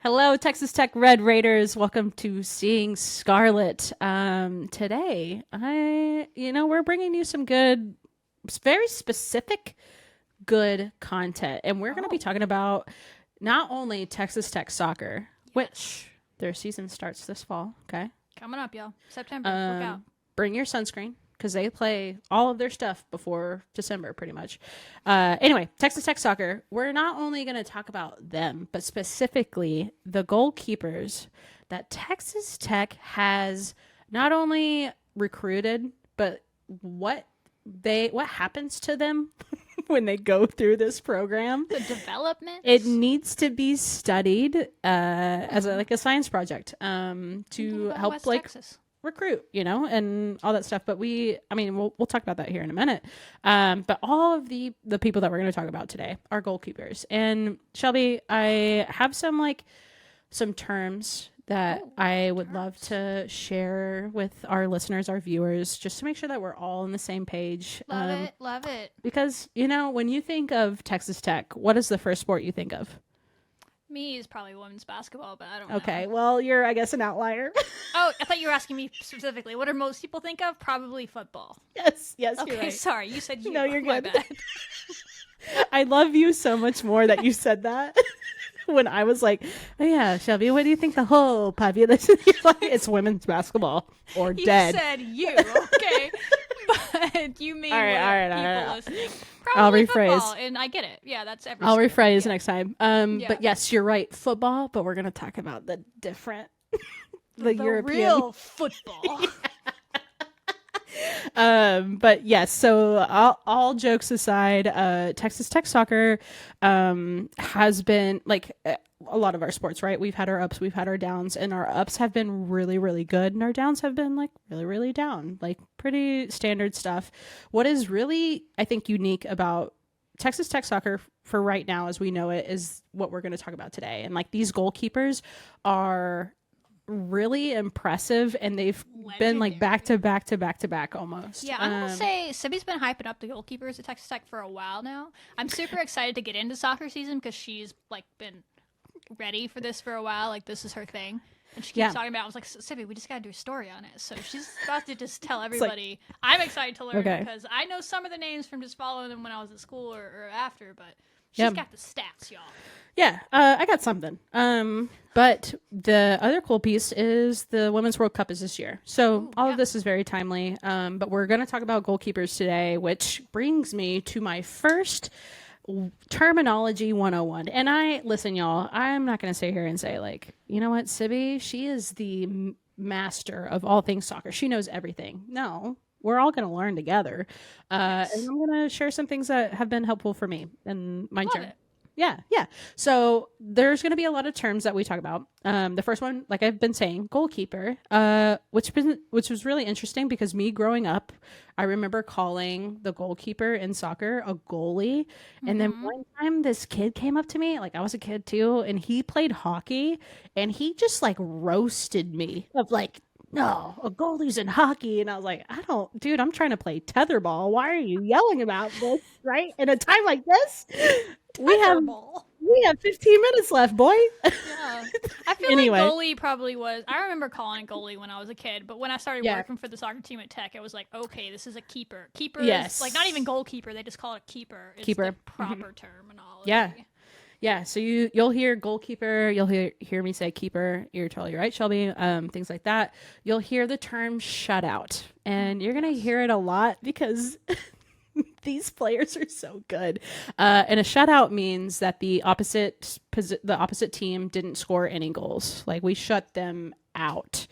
Hello, Texas Tech Red Raiders. Welcome to Seeing Scarlet. Today, we're bringing you some good, very specific, good content, and we're going to be talking about not only Texas Tech soccer, which their season starts this fall. Okay, Coming up, y'all. September. Look out. bring your sunscreen because they play all of their stuff before December, pretty much. Anyway, Texas Tech soccer. We're not only going to talk about them, but specifically the goalkeepers that Texas Tech has not only recruited, but what happens to them when they go through this program. The development. It needs to be studied as a science project to help West like Texas. recruit, and all that stuff. But we'll talk about that here in a minute. But all of the people that we're going to talk about today are goalkeepers. And Shelby, I have some terms that I would love to share with our listeners, our viewers, just to make sure that we're all on the same page. Love it. Because, when you think of Texas Tech, what is the first sport you think of? Me is probably women's basketball, but I don't know. Okay, well, you're, I guess, an outlier. Oh, I thought you were asking me specifically. What do most people think of? Probably football. Yes, Okay, you're right. sorry. You said you. No, you're My good. bad. I love you so much more that you said that. When I was like, oh yeah, Shelby, what do you think the whole population? You're like, it's women's basketball or You dead. said you, okay? But you mean All right, people all right. listening. I'll Probably rephrase. football, and I get it. Yeah, that's every I'll sport. rephrase Yeah. next time. Yeah. But yes, you're right, football. But we're gonna talk about the different, the European. Real football. But yes, so all jokes aside, Texas Tech soccer has been like a lot of our sports, right? We've had our ups, we've had our downs, and our ups have been really, really good, and our downs have been like really, really down, like pretty standard stuff. What is really, I think, unique about Texas Tech soccer for right now, as we know it, is what we're going to talk about today. And like these goalkeepers are really impressive, and they've been like back to back to back to back almost. Yeah, I'm gonna say Sibby's been hyping up the goalkeepers at Texas Tech for a while now. I'm super excited to get into soccer season because she's like been ready for this for a while. Like this is her thing, and she keeps talking about. I was like, Sibby, we just gotta do a story on it. So she's about to just tell everybody. I'm excited to learn because I know some of the names from just following them when I was at school or after, but she's got the stats, y'all. Yeah, I got something. But the other cool piece is the Women's World Cup is this year. So all of this is very timely. But we're going to talk about goalkeepers today, which brings me to my first terminology 101. And listen, y'all, I'm not going to sit here and say like, you know what, Sibby, she is the master of all things soccer. She knows everything. No, we're all going to learn together. And I'm going to share some things that have been helpful for me in my journey. Yeah. So there's going to be a lot of terms that we talk about. The first one, like I've been saying, goalkeeper, which was really interesting because me growing up, I remember calling the goalkeeper in soccer a goalie. And then one time this kid came up to me, like I was a kid too, and he played hockey, and he just like roasted me of like, no, a goalie's in hockey. And I was like, dude, I'm trying to play tetherball. Why are you yelling about this? Right? In a time like this, we have 15 minutes left, boy. Yeah. I feel like goalie probably was. I remember calling it goalie when I was a kid, but when I started working for the soccer team at Tech, it was like, okay, this is a keeper. Keeper is like not even goalkeeper. They just call it a keeper. It's the proper terminology. Yeah, so you'll hear goalkeeper, you'll hear me say keeper. You're totally right, Shelby. Things like that. You'll hear the term shutout, and you're gonna hear it a lot because these players are so good. And a shutout means that the opposite team didn't score any goals. Like we shut them out.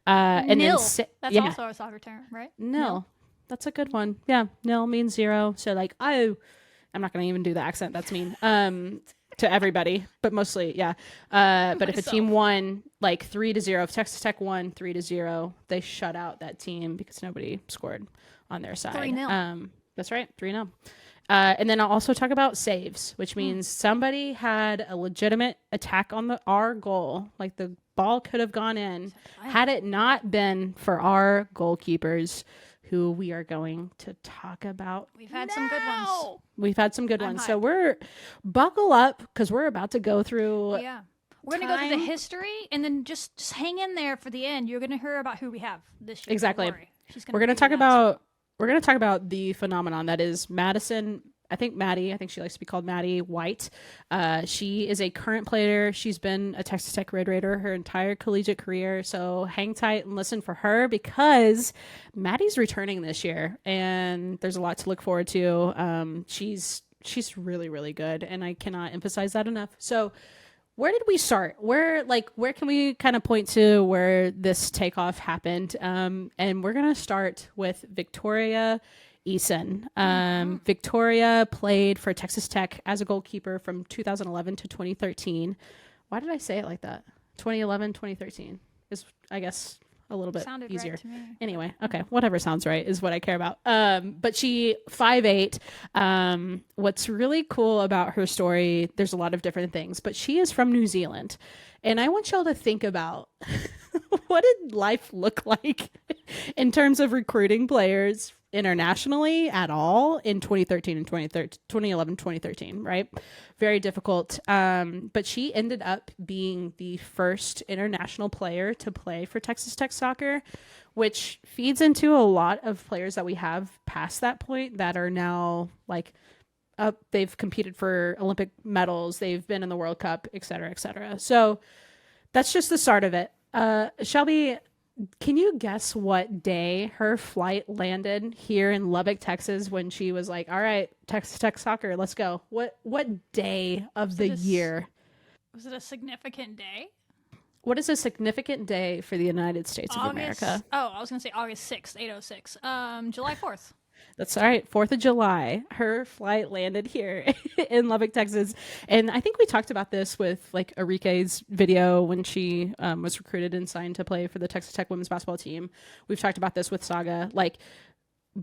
And nil. Then that's also a soccer term, right? Nil. That's a good one. Yeah, nil means zero. So like, I'm not gonna even do the accent. That's mean. To everybody, but mostly, yeah. But if a team won like 3-0, if Texas Tech won 3-0, they shut out that team because nobody scored on their side. 3-0. That's right, 3-0. And then I'll also talk about saves, which means somebody had a legitimate attack on our goal. Like the ball could have gone in had it not been for our goalkeepers, who we are going to talk about. We've had some good ones. We've had some good ones. So buckle up because we're about to go through We're going to go through the history, and then just hang in there for the end. You're going to hear about who we have this year. Exactly. We're going to talk about the phenomenon that is Madison. I think she likes to be called Maddie White. She is a current player. She's been a Texas Tech Red Raider her entire collegiate career. So hang tight and listen for her, because Maddie's returning this year, and there's a lot to look forward to. She's really, really good, and I cannot emphasize that enough. So where did we start? Where can we kind of point to where this takeoff happened? And we're going to start with Victoria Esson. Victoria played for Texas Tech as a goalkeeper from 2011 to 2013. Why did I say it like that? 2011, 2013 is, I guess, a little bit easier. Right to me. Anyway, okay, whatever sounds right is what I care about. But she 5'8". What's really cool about her story, there's a lot of different things, but she is from New Zealand. And I want y'all to think about what did life look like in terms of recruiting players internationally at all in 2013 and 2011, 2013, right? Very difficult. But she ended up being the first international player to play for Texas Tech soccer, which feeds into a lot of players that we have past that point that are now like, they've competed for Olympic medals, they've been in the World Cup, et cetera, et cetera. So that's just the start of it. Shelby, can you guess what day her flight landed here in Lubbock, Texas, when she was like, all right, Texas Tech soccer, let's go? What day of the year? Was it a significant day? What is a significant day for the United States of America? Oh, I was going to say August 6th, 806. July 4th. That's all right. 4th of July. Her flight landed here in Lubbock, Texas. And I think we talked about this with like Enrique's video when she was recruited and signed to play for the Texas Tech women's basketball team. We've talked about this with Saga. Like,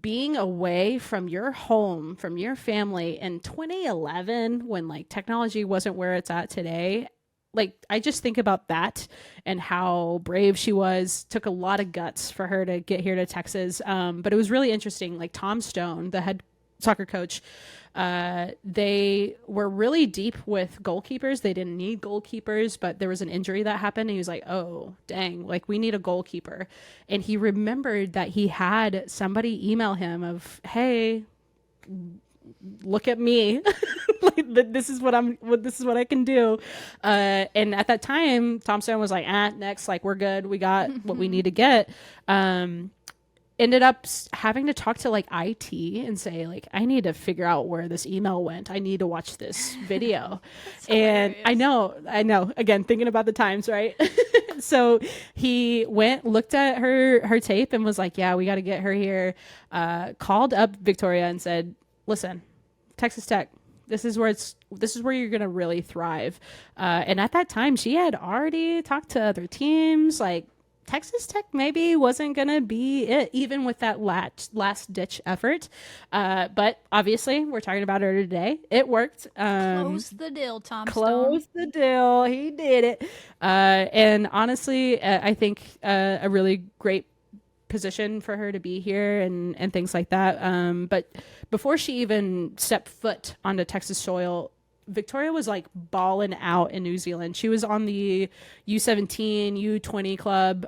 being away from your home, from your family in 2011, when like technology wasn't where it's at today. Like, I just think about that and how brave she was. Took a lot of guts for her to get here to Texas. But it was really interesting. Like, Tom Stone, the head soccer coach, they were really deep with goalkeepers. They didn't need goalkeepers, but there was an injury that happened. And he was like, oh, dang, like, we need a goalkeeper. And he remembered that he had somebody email him of, hey, look at me. Like, this is what I can do. And at that time, Tom Stone was like, next, like, we're good. We got what we need to get. Ended up having to talk to like IT and say, like, I need to figure out where this email went. I need to watch this video. And hilarious. I know, again, thinking about the times, right? So he went, looked at her tape and was like, yeah, we got to get her here. Called up Victoria and said, listen, Texas Tech, this is where you're going to really thrive. And at that time, she had already talked to other teams. Like, Texas Tech maybe wasn't going to be it, even with that last ditch effort. But obviously, we're talking about her today. It worked. Close the deal, Tom Stone. Close the deal. He did it. And honestly, I think a really great position for her to be here and things like that. But before she even stepped foot onto Texas soil, Victoria was like balling out in New Zealand. She was on the U17, U20 club.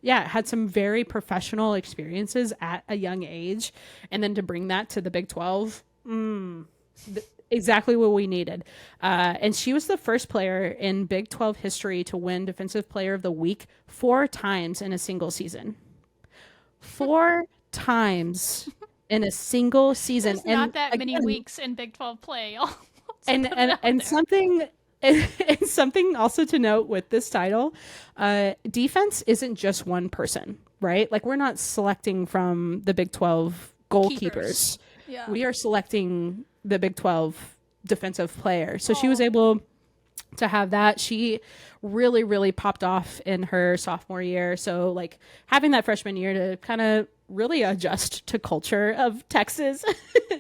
Had some very professional experiences at a young age. And then to bring that to the Big 12, exactly what we needed. And she was the first player in Big 12 history to win Defensive Player of the Week 4 times in a single season. 4 times in a single season. There's not that many weeks in Big 12 play. and something also to note with this title, defense isn't just one person, right? Like, we're not selecting from the Big 12 goalkeepers. Yeah. We are selecting the Big 12 defensive player. So she was able to have that. She really, really popped off in her sophomore year. So like having that freshman year to kind of really adjust to culture of Texas.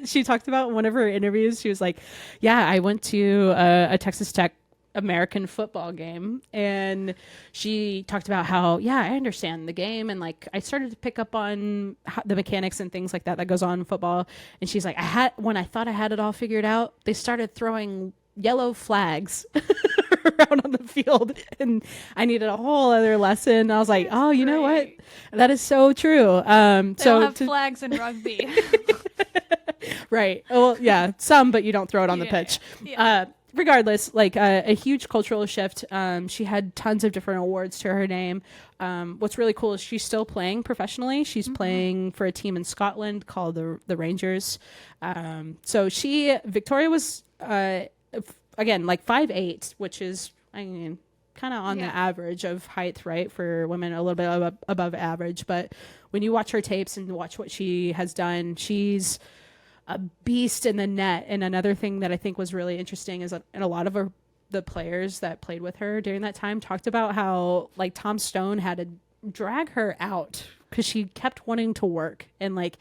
She talked about in one of her interviews. She was like, yeah, I went to a Texas Tech American football game, and she talked about how, yeah, I understand the game, and like I started to pick up on the mechanics and things like that goes on in football. And she's like, when I thought I had it all figured out, they started throwing yellow flags around on the field, and I needed a whole other lesson. I was like, oh, you know what? That is so true. They don't have flags in rugby. Right. Well, yeah, some, but you don't throw it on the pitch. Yeah. Regardless, like a huge cultural shift. She had tons of different awards to her name. What's really cool is she's still playing professionally. She's playing for a team in Scotland called the Rangers. So Victoria was, again, like 5'8", which is, I mean, kind of on the average of height, right? For women, a little bit above average. But when you watch her tapes and watch what she has done, she's a beast in the net. And another thing that I think was really interesting is that, and a lot of the players that played with her during that time talked about how like Tom Stone had to drag her out because she kept wanting to work, and like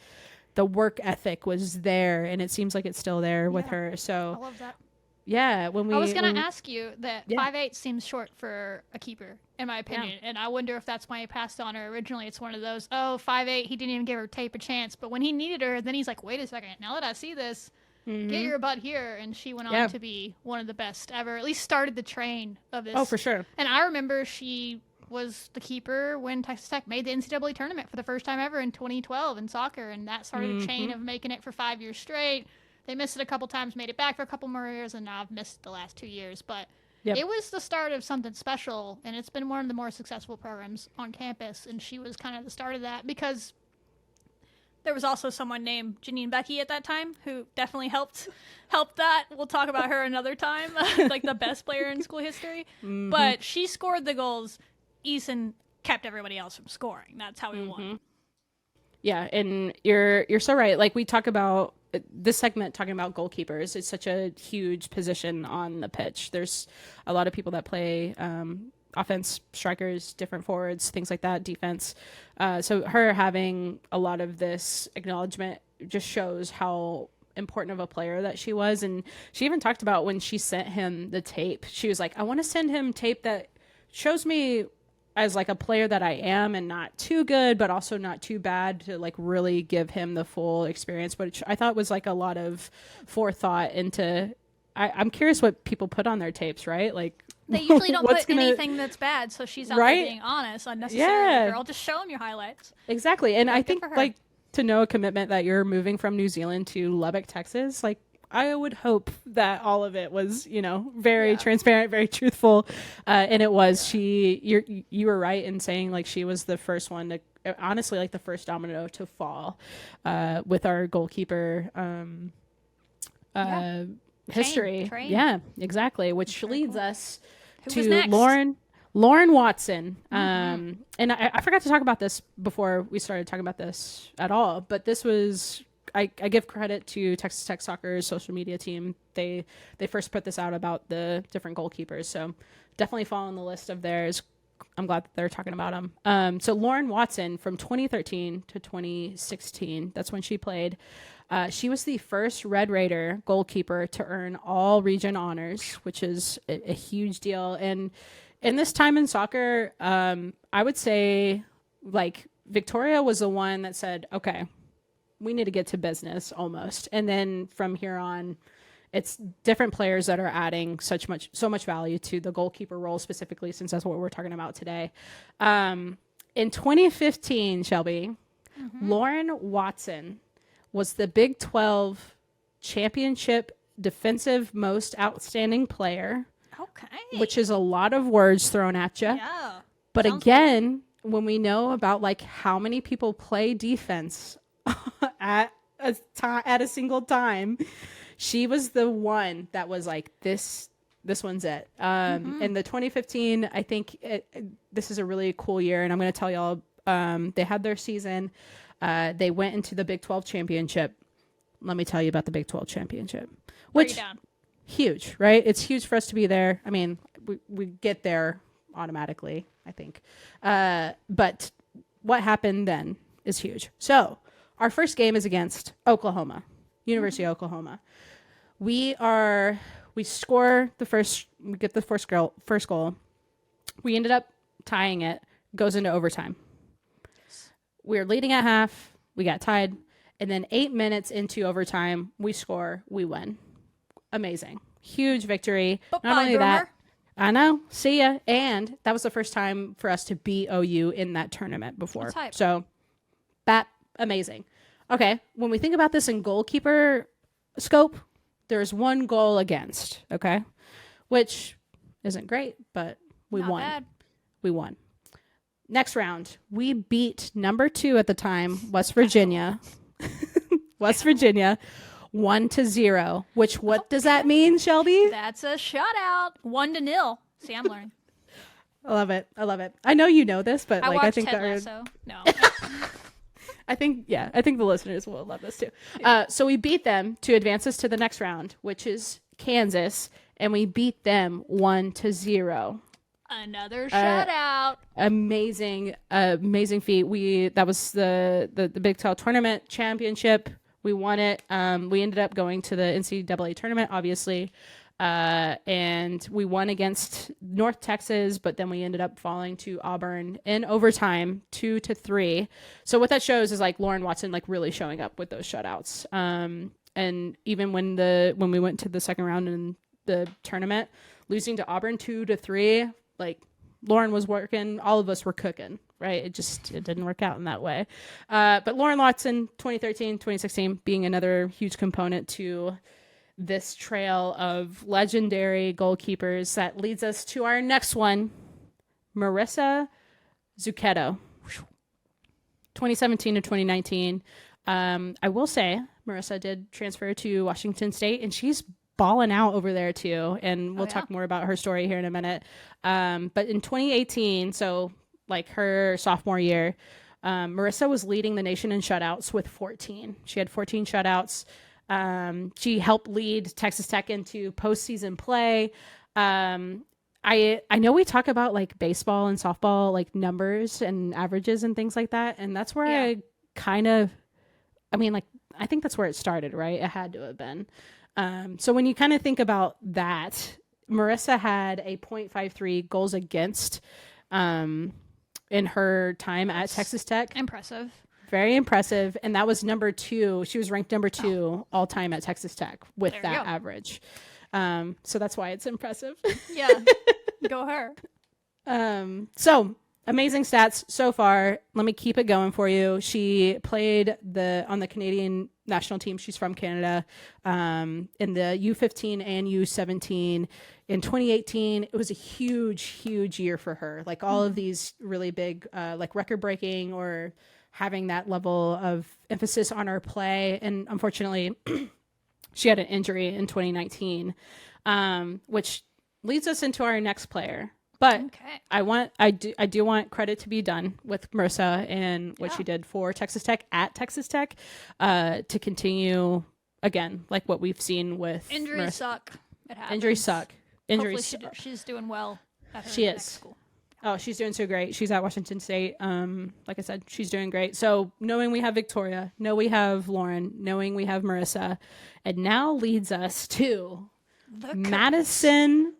the work ethic was there, and it seems like it's still there with her. So I love that. Yeah, I was going to ask you that 5'8" seems short for a keeper, in my opinion. Yeah. And I wonder if that's why he passed on her originally. It's one of those, 5'8", he didn't even give her tape a chance. But when he needed her, then he's like, wait a second, now that I see this, get your butt here. And she went on to be one of the best ever, at least started the train of this. Oh, for sure. And I remember she was the keeper when Texas Tech made the NCAA tournament for the first time ever in 2012 in soccer. And that started a chain of making it for 5 years straight. They missed it a couple times, made it back for a couple more years, and now I've missed it the last 2 years. But it was the start of something special, and it's been one of the more successful programs on campus. And she was kind of the start of that because there was also someone named Janine Becky at that time who definitely helped that. We'll talk about her another time, like the best player in school history. But she scored the goals. Esson kept everybody else from scoring. That's how we won. Yeah, and you're so right. Like we talk about this segment talking about goalkeepers. It's such a huge position on the pitch. There's a lot of people that play offense, strikers, different forwards, things like that, defense. So her having a lot of this acknowledgement just shows how important of a player that she was. And she even talked about when she sent him the tape, she was like, I want to send him tape that shows me as like a player that I am, and not too good, but also not too bad, to like really give him the full experience, which I thought was like a lot of forethought into, I'm curious what people put on their tapes, right? Like they usually don't put anything that's bad. So she's out there being honest, unnecessarily. Girl, just show them your highlights. Exactly. And I think like to know a commitment that you're moving from New Zealand to Lubbock, Texas, like I would hope that all of it was, very transparent, very truthful. And it was. You were right in saying like she was the first one to, honestly, like the first domino to fall with our goalkeeper history. Train. Yeah, exactly. Which leads us to Lauren Watson. And I forgot to talk about this before we started talking about this at all, but this was, I give credit to Texas Tech Soccer's social media team. They first put this out about the different goalkeepers. So definitely fall on the list of theirs. I'm glad that they're talking about them. So Lauren Watson from 2013 to 2016, that's when she played. She was the first Red Raider goalkeeper to earn all region honors, which is a huge deal. And in this time in soccer, I would say like Victoria was the one that said, okay, we need to get to business almost. And then from here on, it's different players that are adding so much value to the goalkeeper role specifically, since that's what we're talking about today. In 2015, Shelby, Lauren Watson was the Big 12 championship defensive most outstanding player. Okay. Which is a lot of words thrown at you. Yeah. But again, when we know about like how many people play defense at a single time, she was the one that was like, this one's it. In the 2015, I think this is a really cool year, and I'm going to tell y'all, they had their season. They went into the Big 12 championship. Let me tell you about the Big 12 championship, which huge, right? It's huge for us to be there. I mean, we get there automatically, I think. But what happened then is huge. So our first game is against Oklahoma, University of Oklahoma. We score we get the first goal. We ended up tying it, goes into overtime. We were leading at half, we got tied, and then 8 minutes into overtime, we score, we win. Amazing. Huge victory. Not only that, I know. See ya. And that was the first time for us to beat OU in that tournament before. That's hype. So that amazing. Okay. When we think about this in goalkeeper scope, there's 1 goal against. Okay. Which isn't great, but we Not won. bad. We won. Next round, we beat number 2 at the time, West Virginia. West Virginia, 1-0. Which, what does that mean, Shelby? That's a shutout. 1-0. See, I'm learning. I love it. I love it. I know you know this, but I like watched I think Ted that Lasso. No. I think the listeners will love this too. So we beat them to advance us to the next round, which is Kansas, and we beat them 1-0. Another shutout. Amazing feat. That was the Big 12 tournament championship. We won it. We ended up going to the NCAA tournament, obviously, and we won against North Texas, but then we ended up falling to Auburn in overtime, 2-3. So what that shows is like Lauren Watson like really showing up with those shutouts. And even when we went to the second round in the tournament, losing to Auburn 2-3, like Lauren was working, all of us were cooking, right? It didn't work out in that way. But Lauren Watson, 2013, 2016, being another huge component to this trail of legendary goalkeepers that leads us to our next one, Marissa Zucchetto, 2017 to 2019. I will say Marissa did transfer to Washington State, and she's balling out over there too, and we'll talk more about her story here in a minute. But in 2018, so like her sophomore year, Marissa was leading the nation in shutouts with 14. She had 14 shutouts. She helped lead Texas Tech into postseason play. I know we talk about like baseball and softball, like numbers and averages and things like that, and that's where I think that's where it started, right? It had to have been. So when you kind of think about that, Marissa had a .53 goals against in her time at Texas Tech. Impressive. Very impressive. And that was number 2. She was ranked number 2 all time at Texas Tech with that average. So that's why it's impressive. Yeah. Go her. So amazing stats so far. Let me keep it going for you. She played on the Canadian national team. She's from Canada, in the U15 and U17. In 2018, it was a huge year for her. Like all of these really big, like record breaking or having that level of emphasis on her play. And unfortunately, she had an injury in 2019, which leads us into our next player. But I do want credit to be done with Marissa and what she did for Texas Tech at Texas Tech, to continue again, like what we've seen with injuries Marissa. Suck. It happens. Injuries suck. Hopefully she's doing well. At her she next is. School. Oh, she's doing so great. She's at Washington State. Like I said, she's doing great. So knowing we have Victoria, know we have Lauren, knowing we have Marissa, and now leads us to Madison,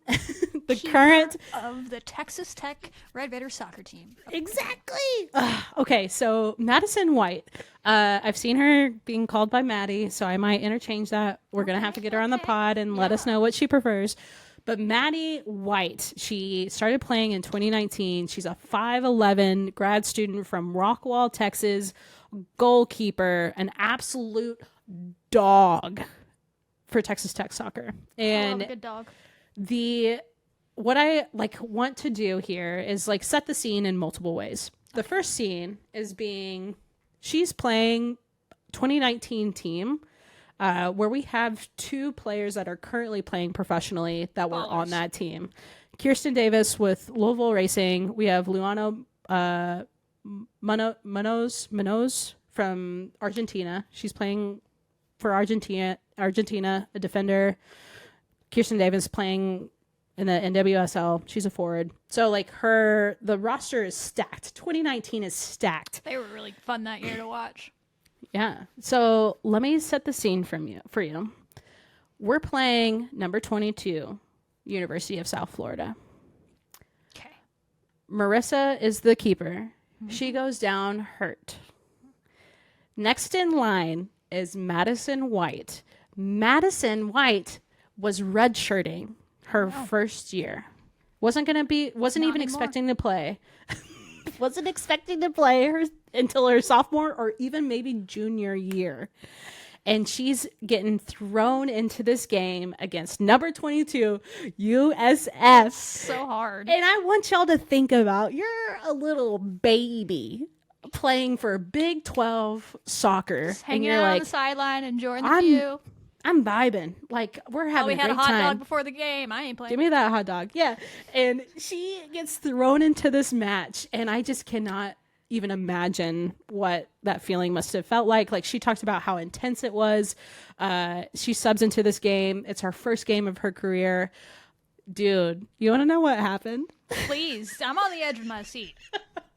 the current of the Texas Tech Red Raiders soccer team. Exactly. Okay, so Madison White. I've seen her being called by Maddie, so I might interchange that. We're gonna have to get her on the pod and let us know what she prefers. But Maddie White, she started playing in 2019. She's a 5'11" grad student from Rockwall, Texas, goalkeeper, an absolute dog for Texas Tech soccer. And I love a good dog. What I want to do here is set the scene in multiple ways. The first scene is she's playing 2019 team, where we have 2 players that are currently playing professionally that were on that team. Kirsten Davis with Louisville Racing. We have Luano Munoz from Argentina. She's playing for Argentina, a defender. Kirsten Davis playing in the NWSL. She's a forward. So the roster is stacked. 2019 is stacked. They were really fun that year to watch. Yeah. So let me set the scene for you. We're playing number 22, University of South Florida. Okay. Marissa is the keeper. Mm-hmm. She goes down hurt. Next in line is Madison White. Madison White was redshirting her first year. Wasn't Not even anymore. expecting to play. Wasn't expecting to play her until her sophomore or even maybe junior year. And she's getting thrown into this game against number 22 USF. So hard. And I want y'all to think about, you're a little baby playing for Big 12 soccer. Just and hanging you're out on like, the sideline, enjoying the view. I'm vibing. Like, we're having We a had great a hot time. dog before the game. I ain't playing. Give me that hot dog. Yeah. And she gets thrown into this match, and I just cannot even imagine what that feeling must have felt like. Like, she talked about how intense it was. She subs into this game. It's her first game of her career. Dude, you want to know what happened? Please, I'm on the edge of my seat.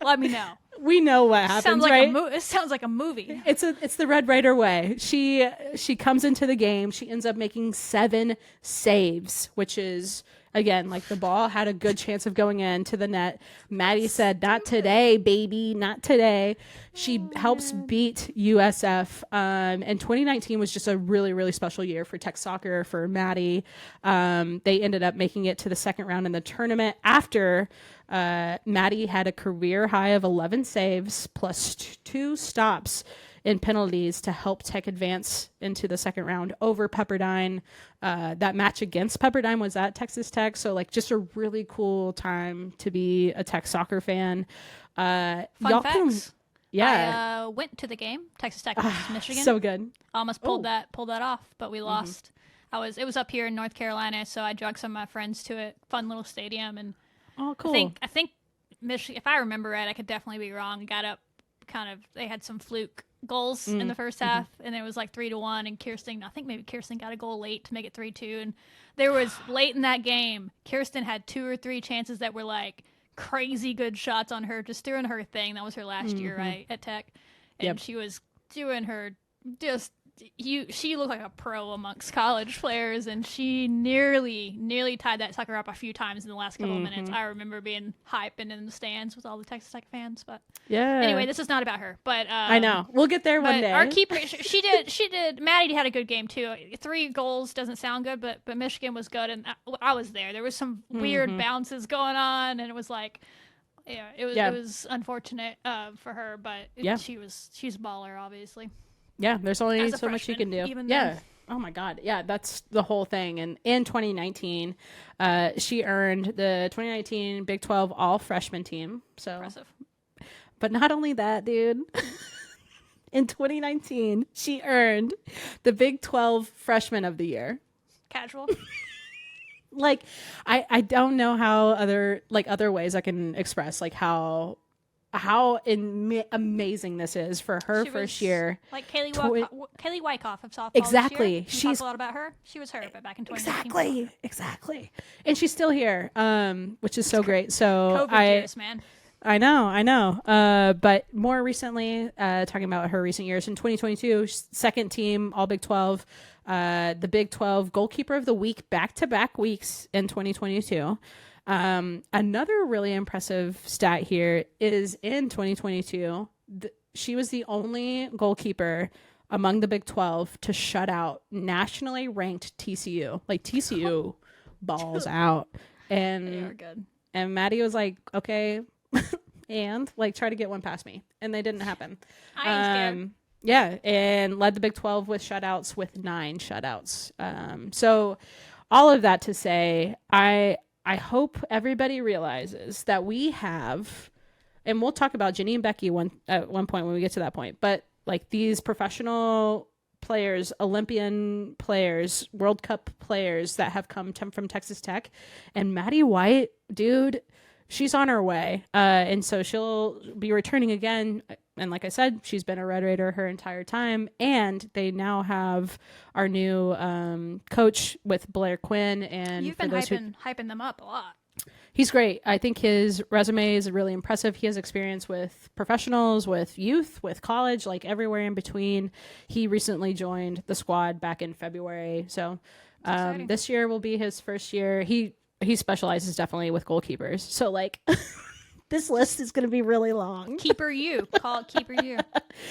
Let me know. We know what happens, right? It sounds like a movie. It's the Red Ryder way. She comes into the game. She ends up making 7 saves, which is, again, like, the ball had a good chance of going into the net. Maddie said, "Not today, baby, not today." She helps beat USF. And 2019 was just a really, really special year for Tech soccer for Maddie. They ended up making it to the second round in the tournament after Maddie had a career high of 11 saves plus 2 stops in penalties to help Tech advance into the second round over Pepperdine. That match against Pepperdine was at Texas Tech. So, like, just a really cool time to be a Tech soccer fan. Fun facts. Yeah. I went to the game, Texas Tech versus Michigan. So good. Almost pulled that off, but we lost. It was up here in North Carolina, so I dragged some of my friends to it. Fun little stadium, and Oh, cool. I think Michigan. If I remember right, I could definitely be wrong. Got up, they had some fluke goals in the first half, and it was like 3-1. And I think maybe Kirsten got a goal late to make it 3-2. And there was late in that game, Kirsten had 2 or 3 chances that were like crazy good shots on her, just doing her thing. That was her last year, right, at Tech, and she was doing her just. She looked like a pro amongst college players, and she nearly tied that sucker up a few times in the last couple of minutes. I remember being hyping in the stands with all the Texas Tech fans, but anyway, this is not about her. But I know we'll get there one day. Our keeper, she did. Maddie had a good game too. 3 goals doesn't sound good, but Michigan was good, and I was there. There was some weird bounces going on, and it was like. Yeah, it was unfortunate for her, but she's a baller, obviously. Yeah, there's only so freshman, much you can do. Even yeah. then. Oh my God. Yeah, that's the whole thing. And in 2019, she earned the 2019 Big 12 All Freshman Team. So Impressive. But not only that, dude. In 2019, she earned the Big 12 Freshman of the Year. Casual. Like, I don't know how other ways I can express like how amazing this is for her first year. Like Kaylee Wyckoff of softball. Exactly. This year. She's talked a lot about her. She was hurt, but back in 2019. Exactly. And she's still here, which is so great. So COVID years, man. I know. But more recently, talking about her recent years in 2022, second team All Big 12, the Big 12 Goalkeeper of the Week, back-to-back weeks in 2022. Another really impressive stat here is in 2022, she was the only goalkeeper among the Big 12 to shut out nationally ranked TCU. Like, TCU balls out. And they are good. And Maddie was like, okay, and like try to get one past me. And they didn't happen. I ain't scared. Yeah, and led the Big 12 with shutouts, with 9 shutouts. So all of that to say, I hope everybody realizes that we have, and we'll talk about Jenny and Becky at one point when we get to that point, but like these professional players, Olympian players, World Cup players that have come from Texas Tech, and Maddie White, dude, she's on her way. And so she'll be returning again. And like I said, she's been a Red Raider her entire time. And they now have our new coach with Blair Quinn. And you've been hyping them up a lot. He's great. I think his resume is really impressive. He has experience with professionals, with youth, with college, like everywhere in between. He recently joined the squad back in February. So this year will be his first year. He specializes definitely with goalkeepers. So like This list is going to be really long. Keeper U. Call it Keeper U.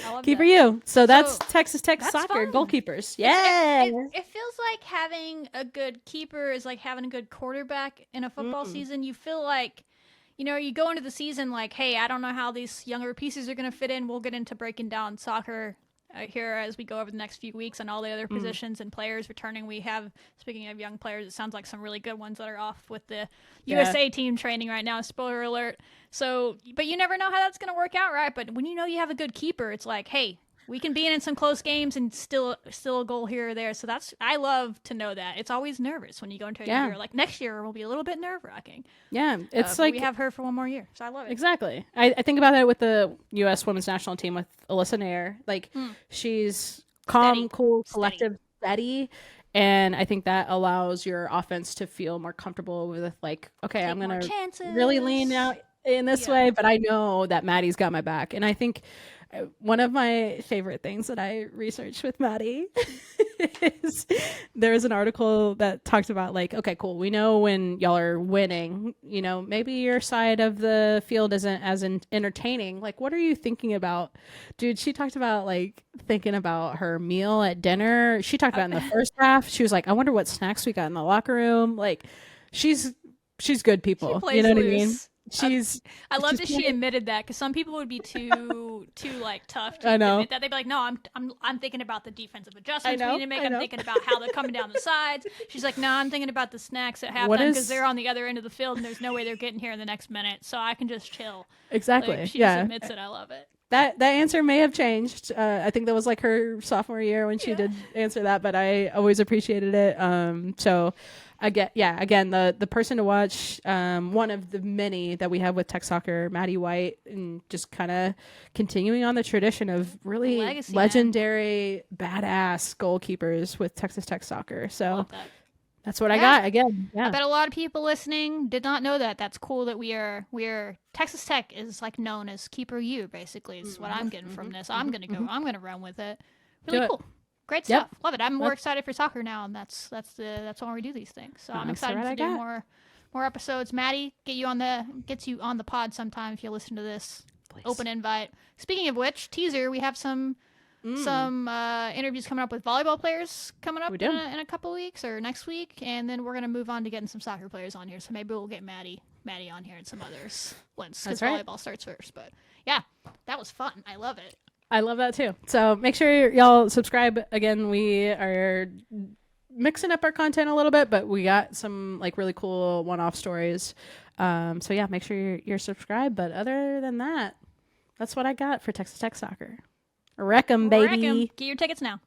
I love Keeper that. U. So that's Texas Tech that's soccer fun. goalkeepers. Yeah. It feels like having a good keeper is like having a good quarterback in a football season. You feel like, you go into the season like, hey, I don't know how these younger pieces are going to fit in. We'll get into breaking down soccer here as we go over the next few weeks on all the other positions and players returning. We have, speaking of young players, it sounds like some really good ones that are off with the USA team training right now. Spoiler alert. So, but you never know how that's going to work out, right? But when you have a good keeper, it's like, hey, we can be in some close games and still a goal here or there. So I love to know that. It's always nervous when you go into a year. Like next year will be a little bit nerve-wracking. Yeah, it's like we have her for one more year, so I love it. Exactly. I think about that with the U.S. women's national team with Alyssa Nair. Like she's calm, Steady. cool, collective, steady. And I think that allows your offense to feel more comfortable with like, okay, I'm going to really lean out in this way, but I know that Maddie's got my back. And I think one of my favorite things that I researched with Maddie is there was an article that talked about like, okay, cool. We know when y'all are winning, maybe your side of the field isn't as entertaining. Like, what are you thinking about? Dude, she talked about like thinking about her meal at dinner. She talked about in the first half. She was like, I wonder what snacks we got in the locker room. Like she's good people. You know what I mean? I love that she admitted that because some people would be too like tough to I know. admit that. They'd be like, no, I'm thinking about the defensive adjustments we need to make. I'm thinking about how they're coming down the sides. She's like, no, I'm thinking about the snacks at halftime because they're on the other end of the field and there's no way they're getting here in the next minute, so I can just chill. Exactly. Like, she just admits it. I love it. That answer may have changed. I think that was like her sophomore year when she did answer that, but I always appreciated it. So again, the person to watch, one of the many that we have with Tech Soccer, Maddie White, and just kind of continuing on the tradition of really legendary, badass goalkeepers with Texas Tech Soccer. So that's what I got. Again, I bet a lot of people listening did not know that. That's cool that we are Texas Tech is like known as Keeper U, basically. Is what I'm getting from this. I'm gonna run with it. Really cool. Great stuff. Love it. I'm more excited for soccer now, and that's why we do these things. So I'm excited to do more episodes. Maddie, gets you on the pod sometime if you listen to this. Please. Open invite. Speaking of which, teaser, we have some interviews coming up with volleyball players coming up in a couple weeks or next week, and then we're gonna move on to getting some soccer players on here. So maybe we'll get Maddie on here and some others once because volleyball starts first. But yeah, that was fun. I love it. I love that too. So make sure y'all subscribe. Again, we are mixing up our content a little bit, but we got some like really cool one-off stories. So yeah, make sure you're subscribed. But other than that, that's what I got for Texas Tech Soccer. Wreck 'em, baby. Get your tickets now.